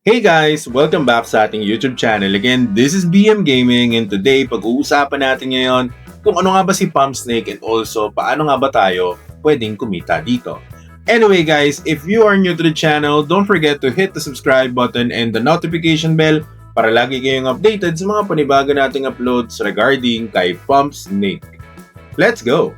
Hey guys! Welcome back sa ating YouTube channel. Again, this is BM Gaming and today pag-uusapan natin ngayon kung ano nga ba si Pumpsnake and also paano nga ba tayo pwedeng kumita dito. Anyway guys, if you are new to the channel, don't forget to hit the subscribe button and the notification bell para lagi kayong updated sa mga panibago nating uploads regarding kay Pumpsnake. Let's go!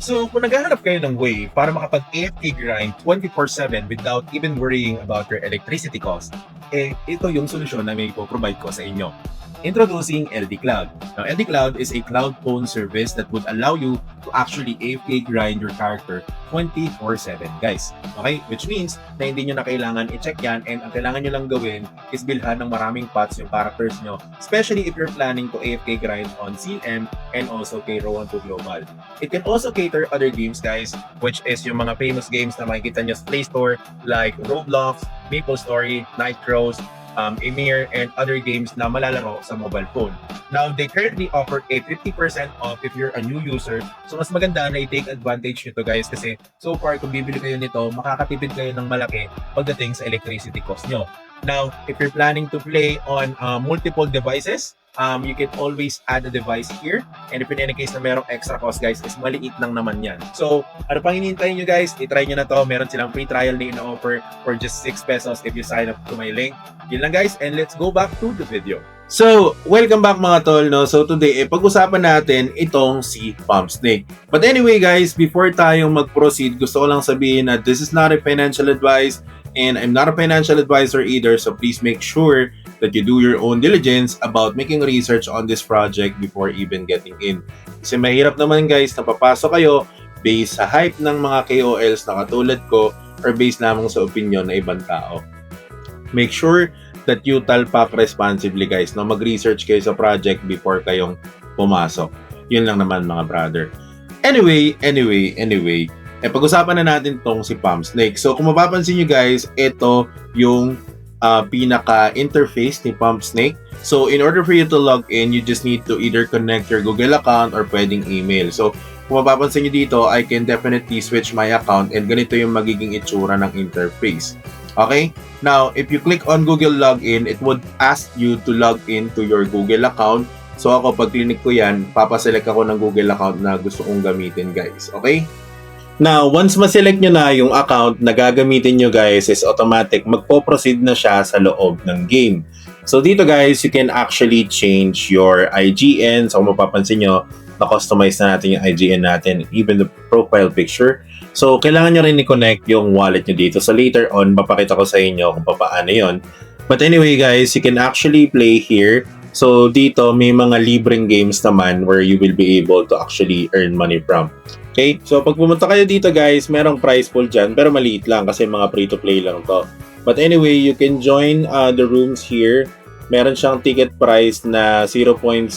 So, kung naghahanap kayo ng way para makapag-AFK grind 24/7 without even worrying about your electricity cost, ito yung solusyon na may provide ko sa inyo. Introducing LD Cloud. Now, LD Cloud is a cloud phone service that would allow you to actually AFK grind your character 24/7, guys. Okay? Which means na hindi nyo na kailangan i-check yan and ang kailangan nyo lang gawin is bilhan ng maraming pots yung characters nyo, especially if you're planning to AFK grind on CM and also kay Rowan to Global. It can also cater other games, guys, which is yung mga famous games na makikita nyo sa Play Store like Roblox, MapleStory, Nightcross, Emir, and other games na malalaro sa mobile phone. Now, they currently offer a 50% off if you're a new user. So, mas maganda na i-take advantage nito, guys, kasi so far, kung bibili kayo nito, makakatipid kayo ng malaki pagdating sa electricity cost nyo. Now, if you're planning to play on multiple devices, you can always add a device here. And if in any case na merong extra cost, guys, is maliit lang naman yan. So, ano pang hinihintay nyo, guys? I-try nyo na to. Meron silang free trial na ina-offer for just 6 pesos if you sign up to my link. Yun lang, guys. And let's go back to the video. So, welcome back mga tol, no? So today, pag-usapan natin itong si Pumpsnake. But anyway guys, before tayong mag-proceed, gusto ko lang sabihin na this is not a financial advice and I'm not a financial advisor either, so please make sure that you do your own diligence about making research on this project before even getting in. Kasi mahirap naman guys na papasok kayo based sa hype ng mga KOLs na katulad ko or based lamang sa opinion ng ibang tao. Make sure that you talpak responsibly guys, no? Mag-research kayo sa project before kayong pumasok. Yun lang naman mga brother. Anyway, pag-usapan na natin tong si Pumpsnake. So kung mapapansin nyo guys, ito yung pinaka-interface ni Pumpsnake. So in order for you to log in, you just need to either connect your Google account or pwedeng email. So kung mapapansin nyo dito, I can definitely switch my account and ganito yung magiging itsura ng interface. Okay? Now, if you click on Google Login, it would ask you to log in to your Google account. So ako, pag clinic ko yan, papaselect ako ng Google account na gusto kong gamitin, guys. Okay? Now, once ma-select nyo na yung account na gagamitin nyo, guys, is automatic, magpo-proceed na siya sa loob ng game. So dito, guys, you can actually change your IGN. So kung mapapansin nyo, na-customize na natin yung IGN natin, even the profile picture. So, kailangan nyo rin i-connect yung wallet nyo dito. So, later on, mapakita ko sa inyo kung paano yon. But anyway, guys, you can actually play here. So, dito, may mga libreng games naman where you will be able to actually earn money from. Okay? So, pag pumunta kayo dito, guys, merong prize pool dyan, pero maliit lang kasi mga free-to-play lang to. But anyway, you can join the rooms here. Meron siyang ticket price na 0.01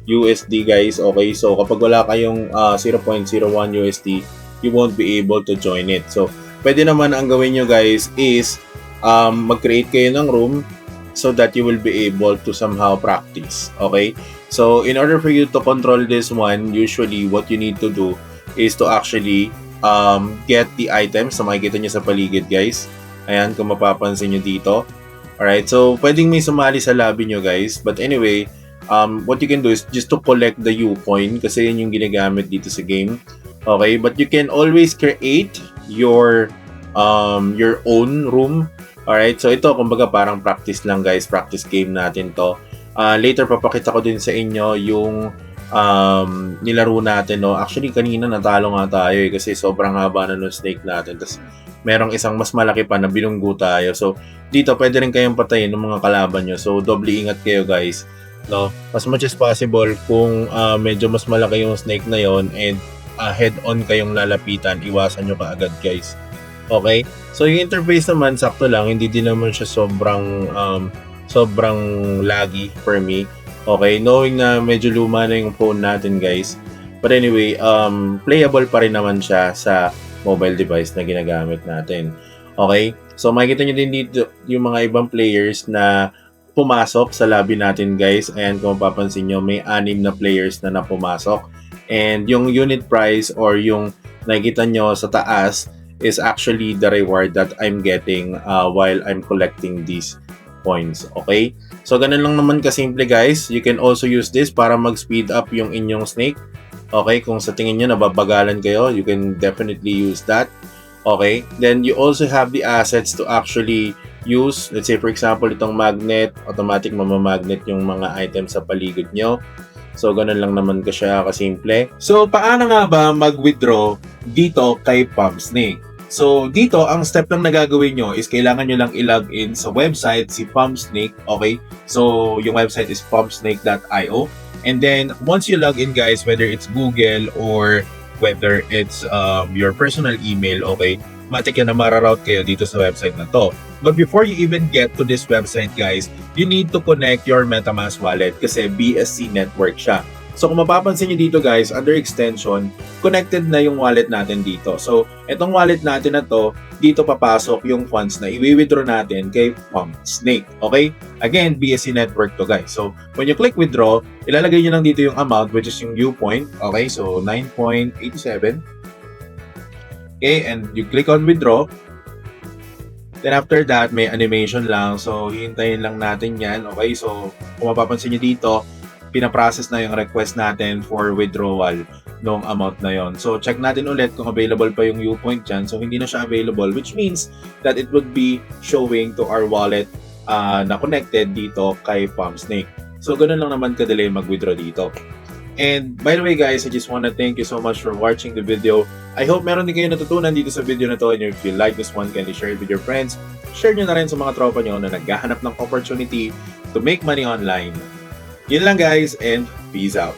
USD, guys. Okay? So, kapag wala kayong 0.01 USD, you won't be able to join it. So, pwede naman ang gawin nyo guys is mag-create kayo ng room so that you will be able to somehow practice. Okay? So, in order for you to control this one, usually what you need to do is to actually get the items na makikita nyo sa paligid guys. Ayan, kung mapapansin nyo dito. Alright, so pwedeng may sumali sa lobby nyo guys. But anyway, what you can do is just to collect the U-coin kasi yun yung ginagamit dito sa game. Okay, but you can always create your own room. Alright, so ito kumbaga parang practice lang guys, practice game natin to. Later papakita ko din sa inyo yung nilaro natin, no. Actually kanina natalo nga tayo kasi sobrang haba na ng snake natin. Tapos merong isang mas malaki pa na binunggo tayo. So dito pwede rin kayong patayin ng mga kalaban nyo. So doble ingat kayo guys, no. As much as possible kung medyo mas malaki yung snake na yon and head-on kayong lalapitan, iwasan nyo kaagad guys. Okay? So yung interface naman, sakto lang, hindi din naman siya sobrang laggy for me. Okay? Knowing na medyo luma na yung phone natin guys. But anyway, playable pa rin naman siya sa mobile device na ginagamit natin. Okay? So makikita nyo din dito yung mga ibang players na pumasok sa lobby natin guys. And kung mapapansin nyo, may 6 na players na pumasok. And yung unit price or yung nakikita nyo sa taas is actually the reward that I'm getting while I'm collecting these points. Okay? So, ganun lang naman kasimple guys. You can also use this para mag-speed up yung inyong snake. Okay? Kung sa tingin nyo nababagalan kayo, you can definitely use that. Okay? Then, you also have the assets to actually use. Let's say, for example, itong magnet, automatic mamamagnet yung mga items sa paligid nyo. So, ganun lang naman siya kasimple. So, paano nga ba mag-withdraw dito kay Pumpsnake? So, dito, ang step lang na gagawin nyo is kailangan nyo lang i-login sa website, si Pumpsnake, okay? So, yung website is pumpsnake.io. And then, once you log in, guys, whether it's Google or whether it's your personal email, okay, matik yan na mararoute kayo dito sa website na to. But before you even get to this website, guys, you need to connect your MetaMask wallet kasi BSC network siya. So kung mapapansin nyo dito guys, under extension, connected na yung wallet natin dito. So itong wallet natin na to, dito papasok yung funds na i-withdraw natin kay Pumpsnake. Okay? Again, BSC network to guys. So when you click withdraw, ilalagay nyo lang dito yung amount which is yung viewpoint. Okay? So 9.87. Okay? And you click on withdraw. Then after that, may animation lang. So, hihintayin lang natin yan. Okay, so kung mapapansin nyo dito, pinaprocess na yung request natin for withdrawal ng amount na yon. So, check natin ulit kung available pa yung viewpoint dyan. So, hindi na siya available, which means that it would be showing to our wallet na connected dito kay Pumpsnake. So, ganun lang naman kadali mag-withdraw dito. And by the way guys, I just want to thank you so much for watching the video. I hope meron din kayo natutunan dito sa video na to, and if you like this one, kindly share it with your friends. Share nyo na rin sa mga tropa nyo na naghahanap ng opportunity to make money online. Yun lang guys, and peace out.